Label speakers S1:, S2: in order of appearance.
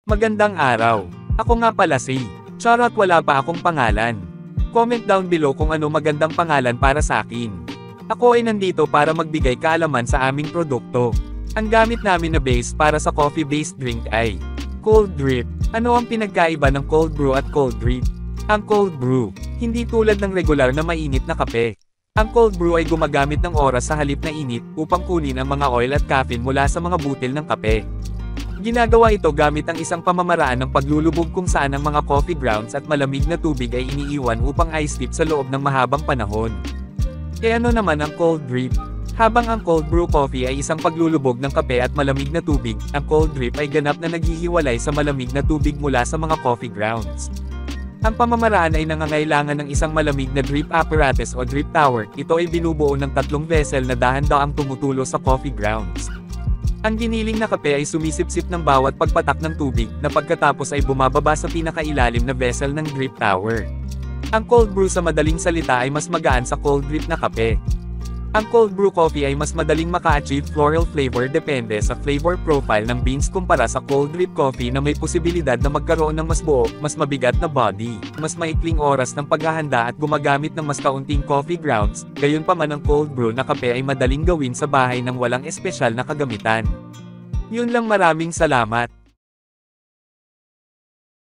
S1: Magandang araw. Ako nga pala si Charot, wala pa akong pangalan. Comment down below kung ano magandang pangalan para sa akin. Ako ay nandito para magbigay kaalaman sa aming produkto. Ang gamit namin na base para sa coffee-based drink ay cold drip. Ano ang pinagkaiba ng cold brew at cold drip? Ang cold brew, hindi tulad ng regular na mainit na kape. Ang cold brew ay gumagamit ng oras sa halip na init upang kunin ang mga oil at caffeine mula sa mga butil ng kape. Ginagawa ito gamit ang isang pamamaraan ng paglulubog kung saan ang mga coffee grounds at malamig na tubig ay iniiwan upang ice-dip sa loob ng mahabang panahon. E ano naman ang cold drip? Habang ang cold brew coffee ay isang paglulubog ng kape at malamig na tubig, ang cold drip ay ganap na naghihiwalay sa malamig na tubig mula sa mga coffee grounds. Ang pamamaraan ay nangangailangan ng isang malamig na drip apparatus o drip tower. Ito ay binubuo ng 3 vessel na dahan-daang tumutulo sa coffee grounds. Ang giniling na kape ay sumisipsip ng bawat pagpatak ng tubig, na pagkatapos ay bumababa sa pinakailalim na vessel ng drip tower. Ang cold brew sa madaling salita ay mas magaan sa cold drip na kape. Ang cold brew coffee ay mas madaling maka-achieve floral flavor depende sa flavor profile ng beans kumpara sa cold drip coffee na may posibilidad na magkaroon ng mas buo, mas mabigat na body, mas maikling oras ng paghahanda at gumagamit ng mas kaunting coffee grounds. Gayunpaman ang cold brew na kape ay madaling gawin sa bahay nang walang espesyal na kagamitan. Yun lang, maraming salamat.